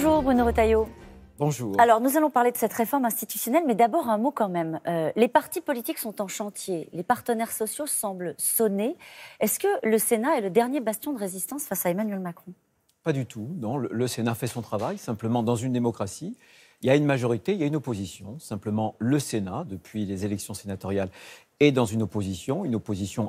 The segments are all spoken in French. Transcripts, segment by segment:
Bonjour Bruno Retailleau. Bonjour. Alors nous allons parler de cette réforme institutionnelle, mais d'abord un mot quand même. Les partis politiques sont en chantier, les partenaires sociaux semblent sonner. Est-ce que le Sénat est le dernier bastion de résistance face à Emmanuel Macron ? Pas du tout, non. Le Sénat fait son travail, simplement dans une démocratie. Il y a une majorité, il y a une opposition. Simplement, le Sénat, depuis les élections sénatoriales, est dans une opposition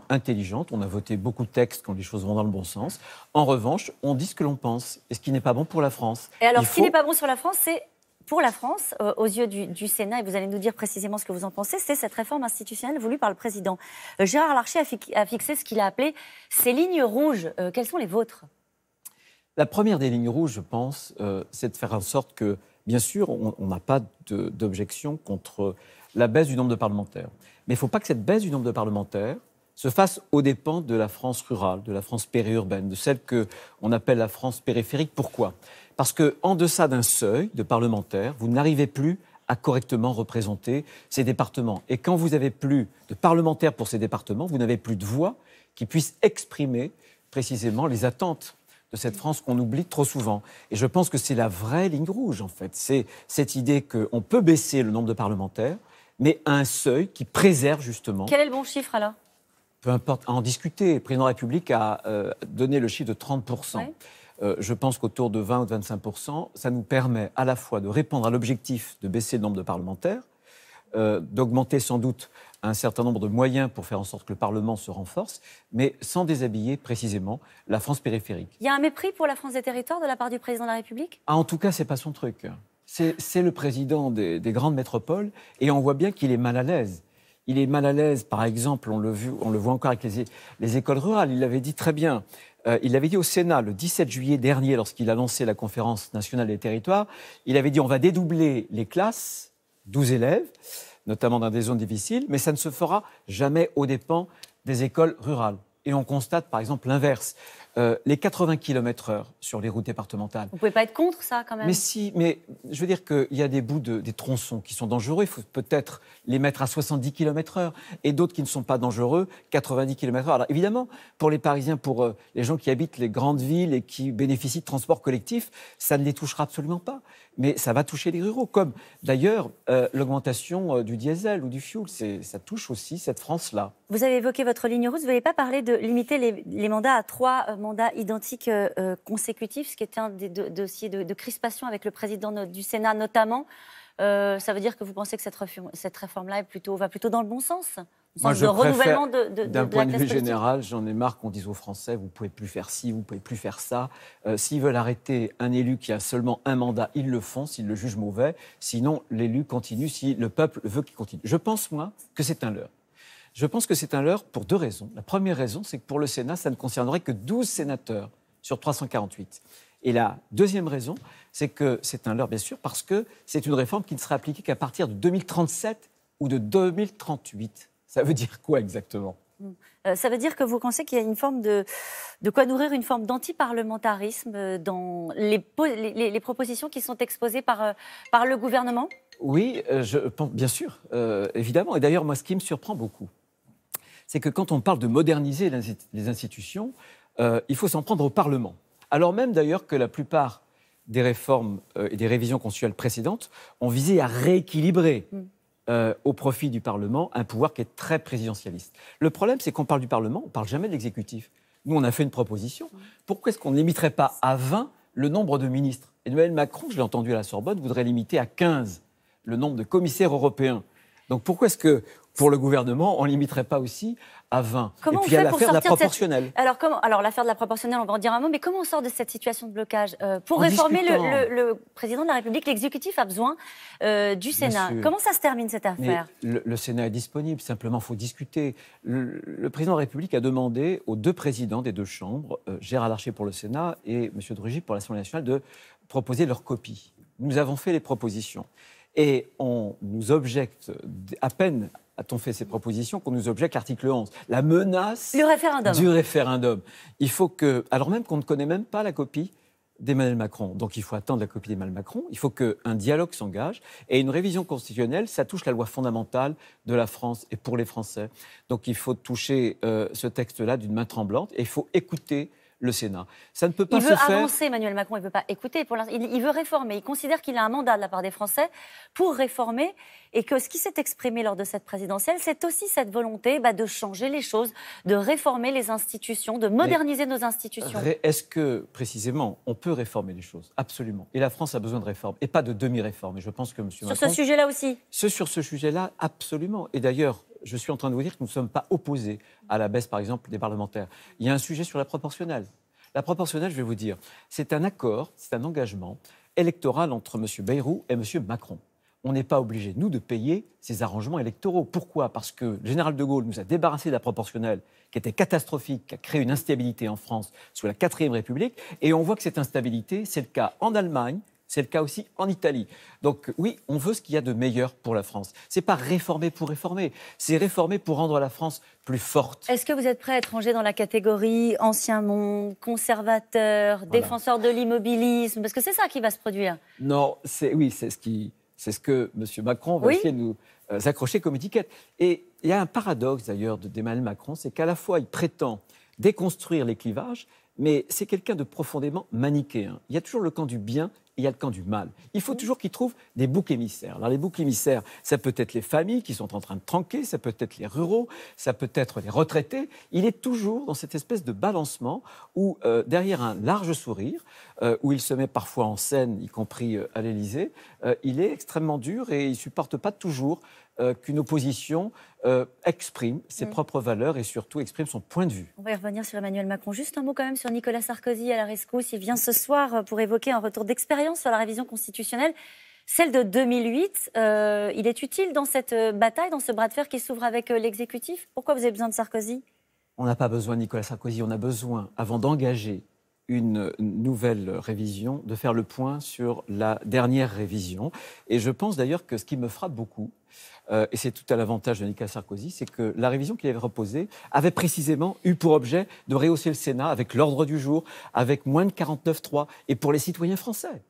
intelligente. On a voté beaucoup de textes quand les choses vont dans le bon sens. En revanche, on dit ce que l'on pense, et ce qui n'est pas bon pour la France. Et alors, ce qui n'est pas bon sur la France, c'est pour la France, aux yeux du Sénat, et vous allez nous dire précisément ce que vous en pensez, c'est cette réforme institutionnelle voulue par le président. Gérard Larcher a fixé ce qu'il a appelé ses lignes rouges. Quelles sont les vôtres ? La première des lignes rouges, je pense, c'est de faire en sorte que, bien sûr, on n'a pas d'objection contre la baisse du nombre de parlementaires. Mais il ne faut pas que cette baisse du nombre de parlementaires se fasse aux dépens de la France rurale, de la France périurbaine, de celle qu'on appelle la France périphérique. Pourquoi ? Parce qu'en deçà d'un seuil de parlementaires, vous n'arrivez plus à correctement représenter ces départements. Et quand vous n'avez plus de parlementaires pour ces départements, vous n'avez plus de voix qui puissent exprimer précisément les attentes de cette France qu'on oublie trop souvent. Et je pense que c'est la vraie ligne rouge, en fait. C'est cette idée qu'on peut baisser le nombre de parlementaires, mais à un seuil qui préserve justement... Quel est le bon chiffre, alors ? Peu importe, à en discuter. Le président de la République a donné le chiffre de 30%. Ouais. Je pense qu'autour de 20 ou de 25%, ça nous permet à la fois de répondre à l'objectif de baisser le nombre de parlementaires, d'augmenter sans doute un certain nombre de moyens pour faire en sorte que le Parlement se renforce, mais sans déshabiller précisément la France périphérique. Il y a un mépris pour la France des territoires de la part du président de la République ? En tout cas, ce n'est pas son truc. C'est le président des grandes métropoles et on voit bien qu'il est mal à l'aise. Il est mal à l'aise, par exemple, on le voit encore avec les écoles rurales. Il l'avait dit très bien. Il l'avait dit au Sénat le 17 juillet dernier, lorsqu'il a lancé la conférence nationale des territoires. Il avait dit on va dédoubler les classes, 12 élèves, notamment dans des zones difficiles, mais ça ne se fera jamais aux dépens des écoles rurales. Et on constate, par exemple, l'inverse. Les 80 km/h sur les routes départementales. Vous ne pouvez pas être contre ça, quand même ? Mais si, mais je veux dire qu'il y a des bouts, des tronçons qui sont dangereux. Il faut peut-être les mettre à 70 km/h et d'autres qui ne sont pas dangereux, 90 km/h. Alors évidemment, pour les Parisiens, pour les gens qui habitent les grandes villes et qui bénéficient de transports collectifs, ça ne les touchera absolument pas. Mais ça va toucher les ruraux, comme d'ailleurs l'augmentation du diesel ou du fioul. Ça touche aussi cette France-là. Vous avez évoqué votre ligne rouge. Vous n'avez pas parlé de limiter les mandats à 3 mandats identiques consécutifs, ce qui était un des dossiers de crispation avec le président du Sénat notamment. Ça veut dire que vous pensez que cette réforme-là va plutôt dans le bon sens ? Moi, je préfère, d'un point de vue général, j'en ai marre qu'on dise aux Français, vous ne pouvez plus faire ci, vous ne pouvez plus faire ça. S'ils veulent arrêter un élu qui a seulement un mandat, ils le font, s'ils le jugent mauvais. Sinon, l'élu continue, si le peuple veut qu'il continue. Je pense, moi, que c'est un leurre. Je pense que c'est un leurre pour 2 raisons. La première raison, c'est que pour le Sénat, ça ne concernerait que 12 sénateurs sur 348. Et la deuxième raison, c'est que c'est un leurre, bien sûr, parce que c'est une réforme qui ne sera appliquée qu'à partir de 2037 ou de 2038. Ça veut dire quoi exactement ? Ça veut dire que vous pensez qu'il y a une forme de quoi nourrir une forme d'antiparlementarisme dans les propositions qui sont exposées par le gouvernement ? Oui, je pense, bien sûr, évidemment. Et d'ailleurs, moi, ce qui me surprend beaucoup, c'est que quand on parle de moderniser les institutions, il faut s'en prendre au Parlement. Alors même d'ailleurs que la plupart des réformes et des révisions constitutionnelles précédentes ont visé à rééquilibrer au profit du Parlement un pouvoir qui est très présidentialiste. Le problème, c'est qu'on parle du Parlement, on ne parle jamais de l'exécutif. Nous, on a fait une proposition. Pourquoi est-ce qu'on ne limiterait pas à 20 le nombre de ministres ? Emmanuel Macron, je l'ai entendu à la Sorbonne, voudrait limiter à 15 le nombre de commissaires européens. Donc pourquoi est-ce que, pour le gouvernement, on ne limiterait pas aussi à 20 ? Comment et puis il y a l'affaire de la proportionnelle. Alors l'affaire de la proportionnelle, on va en dire un mot, mais comment on sort de cette situation de blocage ? Pour réformer le président de la République, l'exécutif a besoin du Sénat. Comment ça se termine cette affaire ? Le Sénat est disponible, simplement il faut discuter. Le président de la République a demandé aux 2 présidents des 2 chambres, Gérard Larcher pour le Sénat et M. de Rugy pour l'Assemblée nationale, de proposer leur copie. Nous avons fait les propositions. Et on nous objecte, à peine a-t-on fait ces propositions, qu'on nous objecte l'article 11, la menace du référendum. Il faut que, alors même qu'on ne connaît même pas la copie d'Emmanuel Macron, donc il faut attendre la copie d'Emmanuel Macron, il faut qu'un dialogue s'engage, et une révision constitutionnelle, ça touche la loi fondamentale de la France et pour les Français. Donc il faut toucher ce texte-là d'une main tremblante, et il faut écouter le Sénat. Ça ne peut pas il se veut faire... avancer, Emmanuel Macron, il ne veut pas écouter. Pour l'instant, il veut réformer. Il considère qu'il a un mandat de la part des Français pour réformer et que ce qui s'est exprimé lors de cette présidentielle, c'est aussi cette volonté de changer les choses, de réformer les institutions, de moderniser nos institutions. Est-ce que, précisément, on peut réformer les choses? Absolument. Et la France a besoin de réformes, et pas de demi-réformes. Et je pense que M. Macron... Sur ce sujet-là aussi? Sur ce sujet-là, absolument. Et d'ailleurs, je suis en train de vous dire que nous ne sommes pas opposés à la baisse, par exemple, des parlementaires. Il y a un sujet sur la proportionnelle. La proportionnelle, je vais vous dire, c'est un accord, c'est un engagement électoral entre M. Bayrou et M. Macron. On n'est pas obligé, nous, de payer ces arrangements électoraux. Pourquoi? Parce que le général de Gaulle nous a débarrassé de la proportionnelle, qui était catastrophique, qui a créé une instabilité en France sous la 4e République. Et on voit que cette instabilité, c'est le cas en Allemagne, c'est le cas aussi en Italie. Donc oui, on veut ce qu'il y a de meilleur pour la France. Ce n'est pas réformer pour réformer, c'est réformer pour rendre la France plus forte. Est-ce que vous êtes prêt à être rangé dans la catégorie ancien monde, conservateur, défenseur de l'immobilisme? Parce que c'est ça qui va se produire. Non, c'est ce que M. Macron va essayer de nous accrocher comme étiquette. Et il y a un paradoxe d'ailleurs d'Emmanuel Macron, c'est qu'à la fois il prétend déconstruire les clivages, mais c'est quelqu'un de profondément manichéen. Il y a toujours le camp du bien et il y a le camp du mal. Il faut toujours qu'il trouve des boucs émissaires. Alors les boucs émissaires, ça peut être les familles qui sont en train de tranquer, ça peut être les ruraux, ça peut être les retraités. Il est toujours dans cette espèce de balancement où, derrière un large sourire, où il se met parfois en scène, y compris à l'Élysée, il est extrêmement dur et il ne supporte pas toujours qu'une opposition exprime ses propres valeurs et surtout exprime son point de vue. On va y revenir sur Emmanuel Macron. Juste un mot quand même sur Nicolas Sarkozy à la rescousse. Il vient ce soir pour évoquer un retour d'expérience sur la révision constitutionnelle, celle de 2008. Il est utile dans cette bataille, dans ce bras de fer qui s'ouvre avec l'exécutif? Pourquoi vous avez besoin de Sarkozy? On n'a pas besoin de Nicolas Sarkozy, on a besoin, avant d'engager une nouvelle révision, de faire le point sur la dernière révision. Et je pense d'ailleurs que ce qui me frappe beaucoup, et c'est tout à l'avantage de Nicolas Sarkozy, c'est que la révision qu'il avait proposée avait précisément eu pour objet de rehausser le Sénat avec l'ordre du jour, avec moins de 49.3, et pour les citoyens français.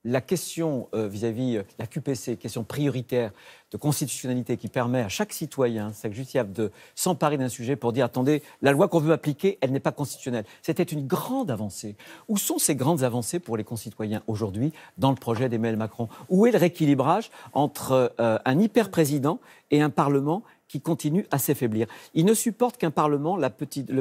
La question vis-à-vis la QPC, question prioritaire de constitutionnalité qui permet à chaque citoyen, chaque justiciable de s'emparer d'un sujet pour dire « Attendez, la loi qu'on veut appliquer, elle n'est pas constitutionnelle ». C'était une grande avancée. Où sont ces grandes avancées pour les concitoyens aujourd'hui dans le projet d'Emmanuel Macron? Où est le rééquilibrage entre un hyper-président et un Parlement qui continue à s'affaiblir? Il ne supporte qu'un Parlement le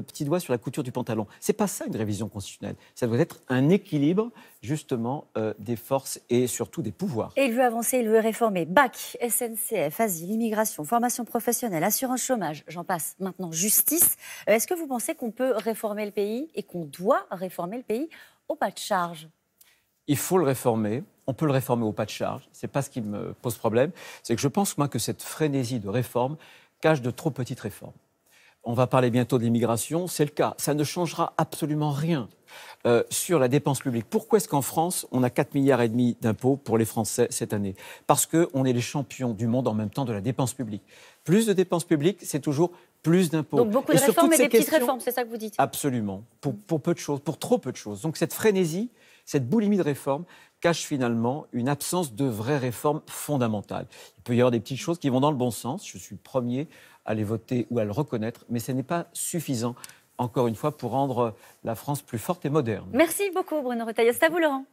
petit doigt sur la couture du pantalon. C'est pas ça une révision constitutionnelle. Ça doit être un équilibre justement des forces et surtout des pouvoirs. Et il veut avancer, il veut réformer BAC, SNCF, asile, immigration, formation professionnelle, assurance chômage, j'en passe. Maintenant, justice. Est-ce que vous pensez qu'on peut réformer le pays et qu'on doit réformer le pays au pas de charge? Il faut le réformer. On peut le réformer au pas de charge. Ce n'est pas ce qui me pose problème. C'est que je pense, moi, que cette frénésie de réforme cache de trop petites réformes. On va parler bientôt de l'immigration, c'est le cas. Ça ne changera absolument rien sur la dépense publique. Pourquoi est-ce qu'en France, on a 4,5 milliards d'impôts pour les Français cette année? Parce qu'on est les champions du monde en même temps de la dépense publique. Plus de dépenses publiques, c'est toujours plus d'impôts. Donc beaucoup de réformes et des petites réformes, c'est ça que vous dites? Absolument. Pour peu de choses, pour trop peu de choses. Donc cette frénésie, cette boulimie de réformes cache finalement une absence de vraies réformes fondamentales. Il peut y avoir des petites choses qui vont dans le bon sens. Je suis le premier à les voter ou à le reconnaître, mais ce n'est pas suffisant, encore une fois, pour rendre la France plus forte et moderne. Merci beaucoup, Bruno Retailleau. C'est à vous, Laurent.